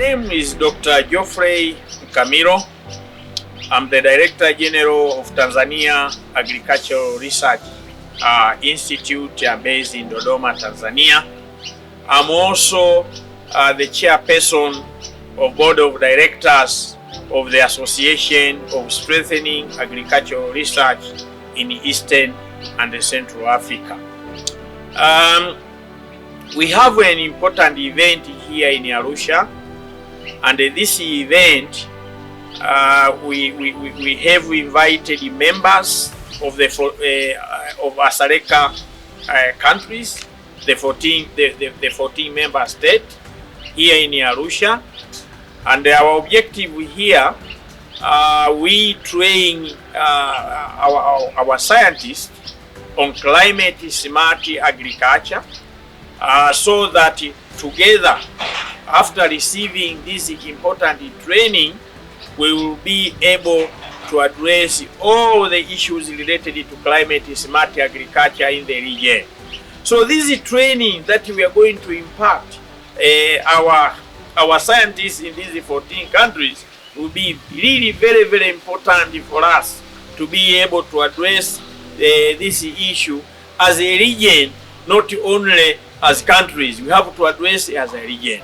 name is Dr. Geoffrey Mkamilo. I'm the Director General of Tanzania Agricultural Research Institute based in Dodoma, Tanzania. I'm also the Chairperson of Board of Directors of the Association of Strengthening Agricultural Research in Eastern and Central Africa. We have an important event here in Arusha, and this event we have invited members of the of Asareca countries, the 14 member states here in Arusha, and our objective here, we train our scientists on climate smart agriculture, so that together, after receiving this important training, we will be able to address all the issues related to climate smart agriculture in the region. So this is training that we are going to impart our scientists in these 14 countries will be really very, very important for us to be able to address this issue as a region, not only as countries. We have to address it as a region.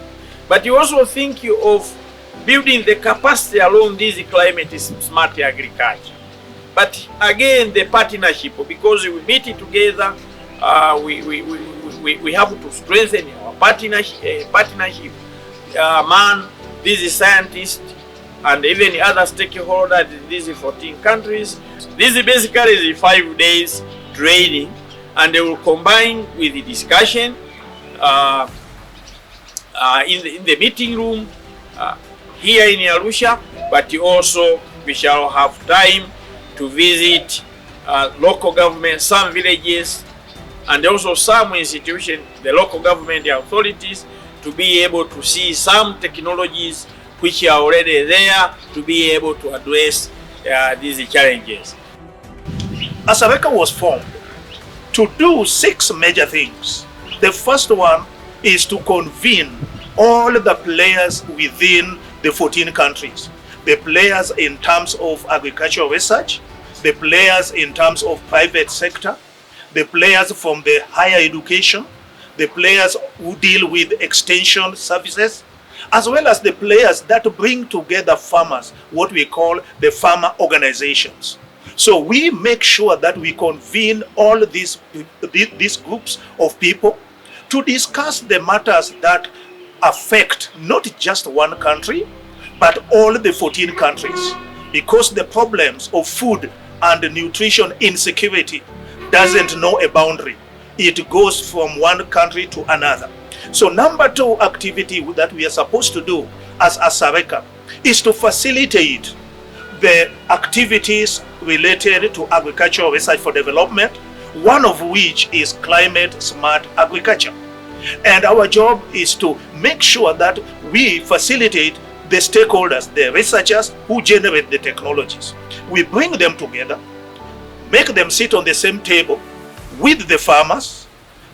But you also think of building the capacity along this climate smart agriculture. But again, the partnership, because we meet together, we have to strengthen our partnership. These scientists and even other stakeholders in these 14 countries. This basically is a 5 days training, and they will combine with the discussion in the meeting room here in Arusha, but also we shall have time to visit local government, some villages, and also some institutions, the local government authorities, to be able to see some technologies which are already there to be able to address these challenges. Asareca was formed to do 6 major things. The first one is to convene all the players within the 14 countries. The players in terms of agricultural research, the players in terms of private sector, the players from the higher education, the players who deal with extension services, as well as the players that bring together farmers, what we call the farmer organizations. So we make sure that we convene all these groups of people to discuss the matters that affect not just one country, but all the 14 countries, because the problems of food and nutrition insecurity doesn't know a boundary. It goes from one country to another. So number 2 activity that we are supposed to do as Asareca is to facilitate the activities related to agricultural research for development, one of which is climate smart agriculture. And our job is to make sure that we facilitate the stakeholders, the researchers who generate the technologies. We bring them together, make them sit on the same table with the farmers,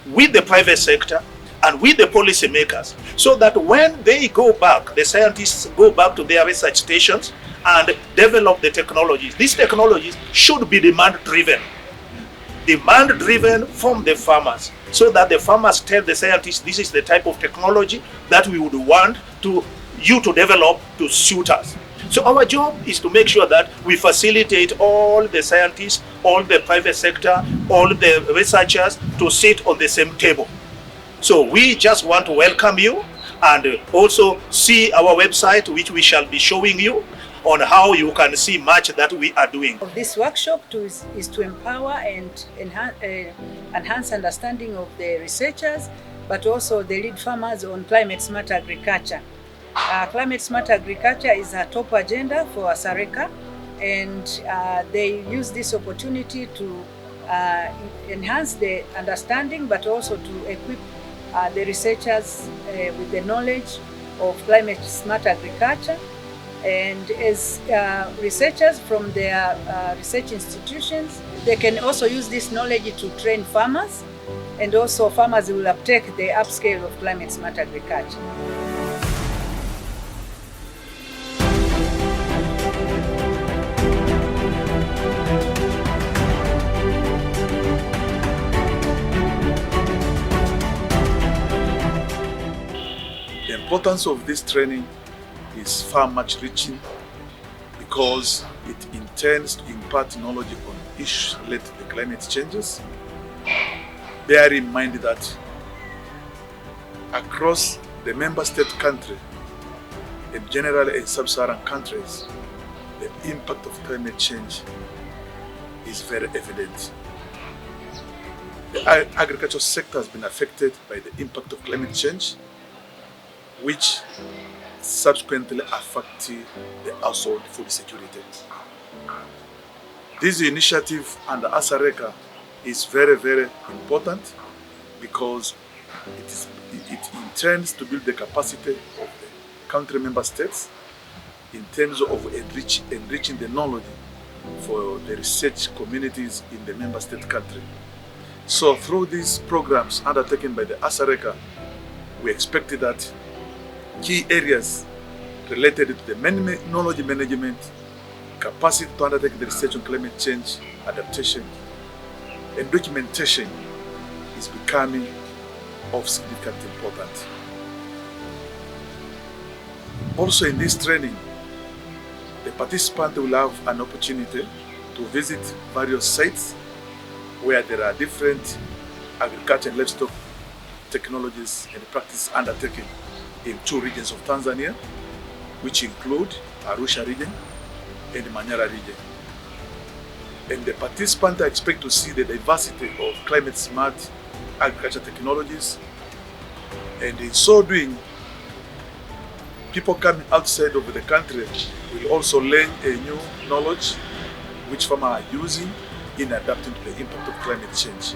with the private sector, and with the policymakers, so that when they go back, the scientists go back to their research stations and develop the technologies. These technologies should be demand-driven from the farmers, so that the farmers tell the scientists, this is the type of technology that we would want you to develop to suit us. So our job is to make sure that we facilitate all the scientists, all the private sector, all the researchers to sit on the same table. So we just want to welcome you and also see our website, which we shall be showing you on how you can see much that we are doing. This workshop is to empower and enhance understanding of the researchers, but also the lead farmers on climate smart agriculture. Climate smart agriculture is a top agenda for Asareca, and they use this opportunity to enhance the understanding, but also to equip the researchers with the knowledge of climate smart agriculture. And as researchers from their research institutions, they can also use this knowledge to train farmers, and also farmers will uptake the upscale of climate smart agriculture. importance of this training is far much reaching because it intends to impart knowledge on issues related to climate changes. Bear in mind that across the member state country and generally in sub-Saharan countries, the impact of climate change is very evident. The agricultural sector has been affected by the impact of climate change, which subsequently affect the household food security. This initiative under Asareca is very, very important because it intends to build the capacity of the country member states in terms of enriching the knowledge for the research communities in the member state country. So through these programs undertaken by the Asareca, we expected that key areas related to the knowledge management, capacity to undertake the research on climate change, adaptation, and documentation is becoming of significant importance. Also in this training, the participant will have an opportunity to visit various sites where there are different agriculture and livestock technologies and practices undertaken in 2 regions of Tanzania, which include Arusha region and Manyara region. And the participants expect to see the diversity of climate-smart agriculture technologies, and in so doing, people coming outside of the country will also learn a new knowledge which farmers are using in adapting to the impact of climate change.